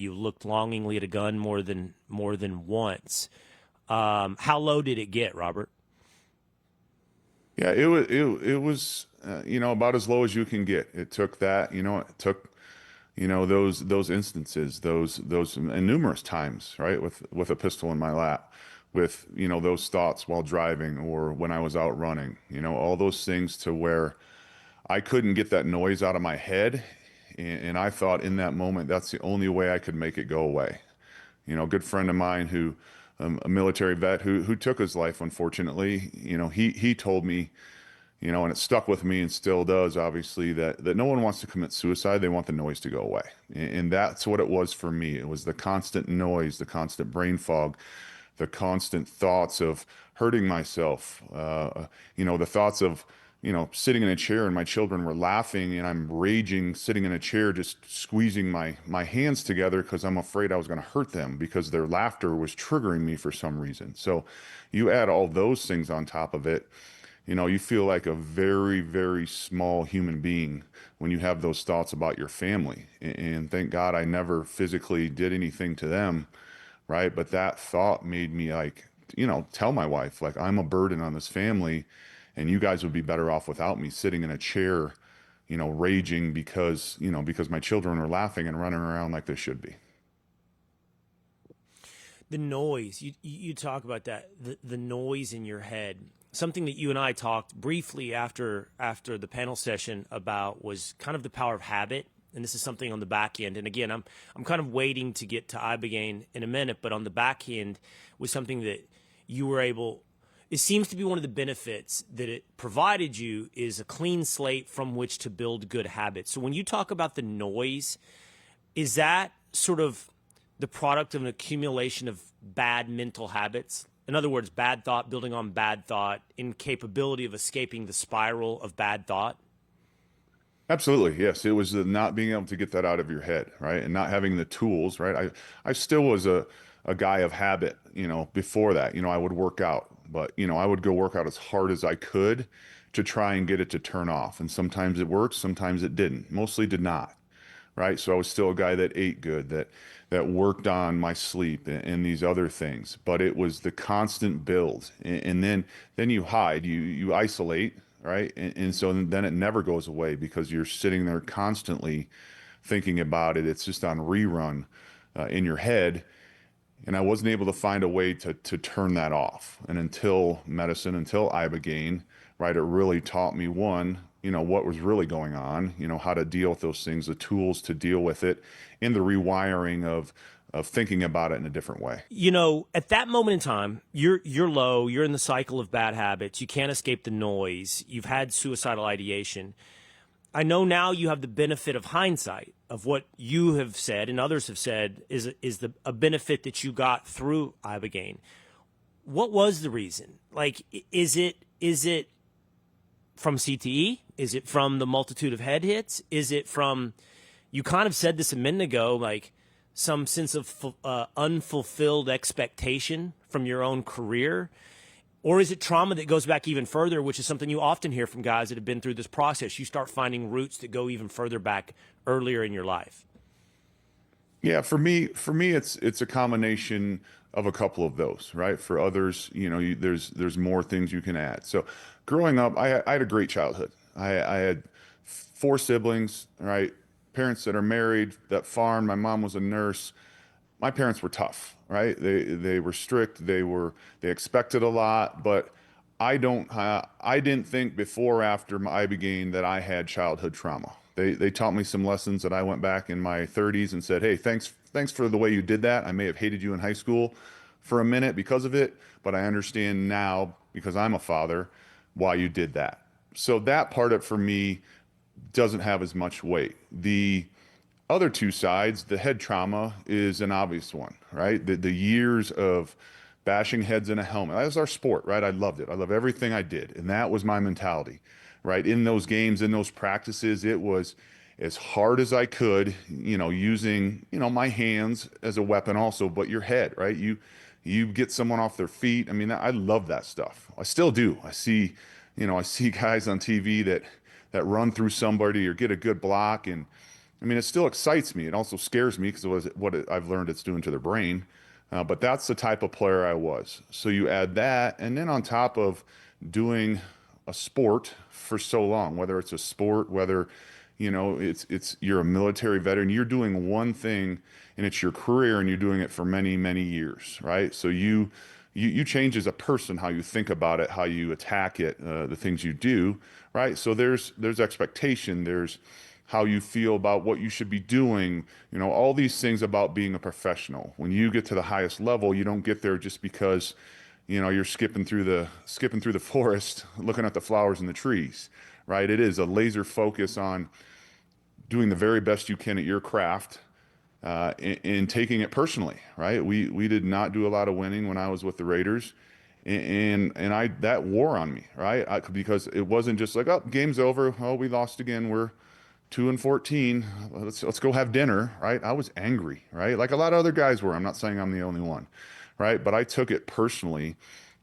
You looked longingly at a gun more than once. How low did it get, Robert? Yeah, it was about as low as you can get. It took that, it took those instances, those and numerous times, right, with a pistol in my lap, with those thoughts while driving or when I was out running, all those things to where I couldn't get that noise out of my head, and I thought in that moment that's the only way I could make it go away. A good friend of mine who a military vet who took his life, unfortunately, he told me, and it stuck with me and still does, obviously, that no one wants to commit suicide. They want the noise to go away. And that's what it was for me. It was the constant noise, the constant brain fog, the constant thoughts of hurting myself, the thoughts of, sitting in a chair and my children were laughing and I'm raging, sitting in a chair, just squeezing my hands together because I'm afraid I was going to hurt them because their laughter was triggering me for some reason. So you add all those things on top of it, you feel like a very, very small human being when you have those thoughts about your family. And thank God I never physically did anything to them, right? But that thought made me like, tell my wife, like, I'm a burden on this family, and you guys would be better off without me sitting in a chair, raging because my children are laughing and running around like they should be. The noise, you talk about that, the noise in your head. Something that you and I talked briefly after the panel session about was kind of the power of habit. And this is something on the back end. And again, I'm kind of waiting to get to ibogaine in a minute, but on the back end was something that you were able. It seems to be one of the benefits that it provided you is a clean slate from which to build good habits. So when you talk about the noise, is that sort of the product of an accumulation of bad mental habits? In other words, bad thought building on bad thought, incapability of escaping the spiral of bad thought? Absolutely, yes. It was the not being able to get that out of your head, right? And not having the tools, right? I still was a guy of habit, before that. I would work out, but I would go work out as hard as I could to try and get it to turn off. And sometimes it worked, sometimes it didn't. Mostly did not, right? So I was still a guy that ate good, that worked on my sleep and these other things. But it was the constant build, and then you hide, you isolate, right? And so then it never goes away because you're sitting there constantly thinking about it. It's just on rerun in your head. And I wasn't able to find a way to turn that off. And until medicine, until ibogaine, right, it really taught me one, what was really going on, how to deal with those things, the tools to deal with it, and the rewiring of thinking about it in a different way. At that moment in time, you're low, you're in the cycle of bad habits, you can't escape the noise, you've had suicidal ideation. I know now you have the benefit of hindsight of what you have said and others have said is a benefit that you got through ibogaine. What was the reason? Like, is it from CTE? Is it from the multitude of head hits? Is it from, you kind of said this a minute ago, like some sense of unfulfilled expectation from your own career? Or is it trauma that goes back even further, which is something you often hear from guys that have been through this process? You start finding roots that go even further back earlier in your life. Yeah, for me, it's a combination of a couple of those, right? For others, there's more things you can add. So, growing up, I had a great childhood. I had four siblings, right? Parents that are married, that farm. My mom was a nurse. My parents were tough, right? They were strict. They expected a lot, but I didn't think before or after I began that I had childhood trauma. They taught me some lessons that I went back in my 30s and said, "Hey, thanks for the way you did that. I may have hated you in high school for a minute because of it, but I understand now because I'm a father why you did that." So that part of it for me doesn't have as much weight. The other two sides, the head trauma is an obvious one, right? The years of bashing heads in a helmet. That was our sport, right? I loved it. I love everything I did. And that was my mentality, right? In those games, in those practices, it was as hard as I could, using, my hands as a weapon also, but your head, right? You get someone off their feet. I mean, I love that stuff. I still do. I see guys on TV that run through somebody or get a good block, and I mean, it still excites me. It also scares me because I've learned it's doing to the brain. But that's the type of player I was. So you add that, and then on top of doing a sport for so long, whether it's a sport, whether it's you're a military veteran, you're doing one thing and it's your career and you're doing it for many, many years, right? So you change as a person how you think about it, how you attack it, the things you do, right? So there's expectation, there's how you feel about what you should be doing, all these things about being a professional. When you get to the highest level, you don't get there just because, you're skipping through the forest, looking at the flowers and the trees, right? It is a laser focus on doing the very best you can at your craft, and taking it personally, right? We did not do a lot of winning when I was with the Raiders, and I that wore on me, right? Because it wasn't just like, oh, game's over, oh, we lost again, we're 2-14, let's go have dinner, right? I was angry, right? Like a lot of other guys were. I'm not saying I'm the only one, right? But I took it personally,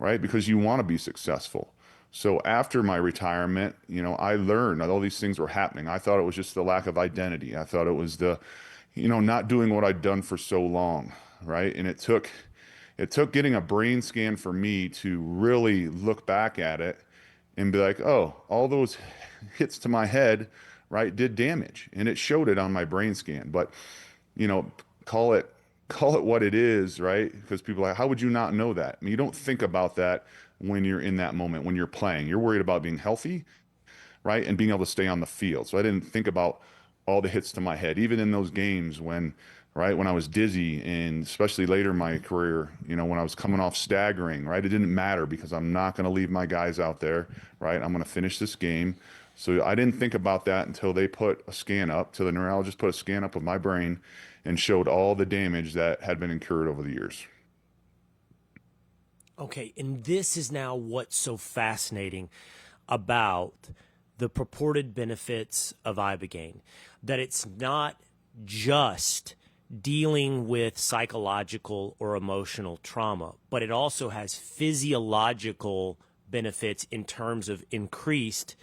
right? Because you want to be successful. So after my retirement, I learned that all these things were happening. I thought it was just the lack of identity. I thought it was the, not doing what I'd done for so long, right? And it took getting a brain scan for me to really look back at it and be like, oh, all those hits to my head, right, did damage, and it showed it on my brain scan. But you know, call it call it what it is, right? Because people are like, how would you not know that? I mean, you don't think about that when you're in that moment, when you're playing. You're worried about being healthy, right? And being able to stay on the field. So I didn't think about all the hits to my head, even in those games when, right, when I was dizzy, and especially later in my career, when I was coming off staggering, right? It didn't matter because I'm not going to leave my guys out there, right? I'm going to finish this game. So I didn't think about that until they put a scan up, till the neurologist put a scan up of my brain and showed all the damage that had been incurred over the years. Okay, and this is now what's so fascinating about the purported benefits of ibogaine, that it's not just dealing with psychological or emotional trauma, but it also has physiological benefits in terms of increased,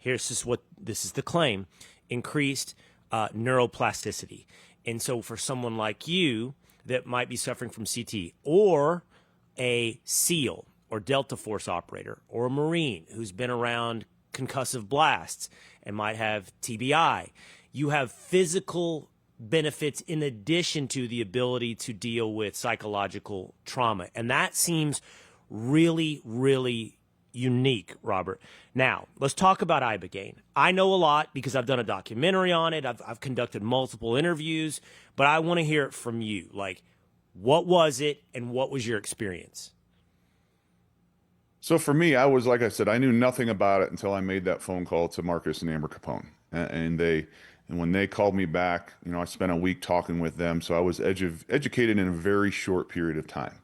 this is the claim, increased neuroplasticity. And so for someone like you that might be suffering from CT, or a SEAL or Delta Force operator, or a Marine who's been around concussive blasts and might have TBI, you have physical benefits in addition to the ability to deal with psychological trauma. And that seems really, really unique, Robert. Now, let's talk about ibogaine. I know a lot because I've done a documentary on it. I've conducted multiple interviews, but I want to hear it from you. Like, what was it and what was your experience? So for me, I was, like I said, I knew nothing about it until I made that phone call to Marcus and Amber Capone. And when they called me back, I spent a week talking with them. So I was educated in a very short period of time,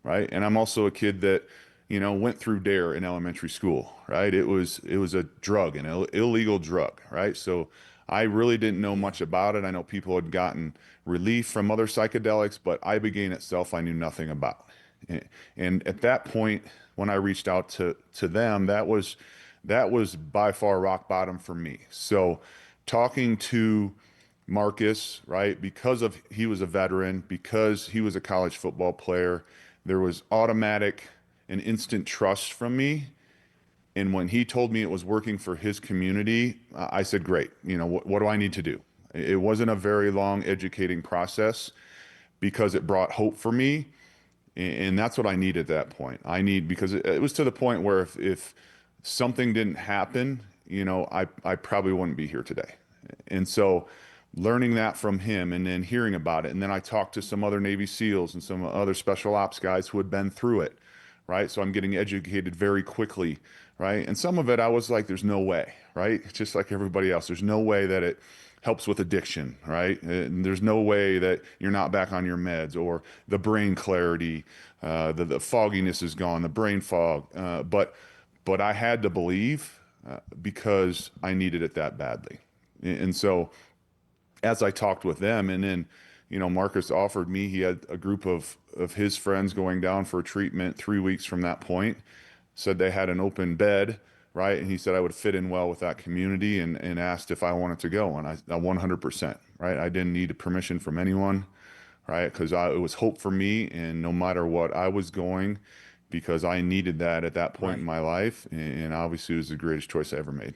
right? And I'm also a kid that, went through DARE in elementary school, right? It was a drug, an illegal drug, right? So I really didn't know much about it. I know people had gotten relief from other psychedelics, but ibogaine itself, I knew nothing about. And at that point, when I reached out to them, that was by far rock bottom for me. So talking to Marcus, right, because of he was a veteran, because he was a college football player, there was automatic and instant trust from me. And when he told me it was working for his community, I said, great. What do I need to do? It wasn't a very long educating process because it brought hope for me. And that's what I need at that point. Because it was to the point where if something didn't happen, I probably wouldn't be here today. And so learning that from him and then hearing about it. And then I talked to some other Navy SEALs and some other special ops guys who had been through it, right? So I'm getting educated very quickly, right? And some of it I was like, there's no way, right? Just like everybody else, there's no way that it helps with addiction, right? And there's no way that you're not back on your meds, or the brain clarity, the fogginess is gone, the brain fog. But I had to believe because I needed it that badly. And so as I talked with them, and then, Marcus offered me, he had a group of his friends going down for treatment 3 weeks from that point, said they had an open bed, right? And he said I would fit in well with that community, and asked if I wanted to go. And I 100%, right? I didn't need permission from anyone, right? Because it was hope for me, and no matter what, I was going because I needed that at that point in Right. my life. And obviously, it was the greatest choice I ever made.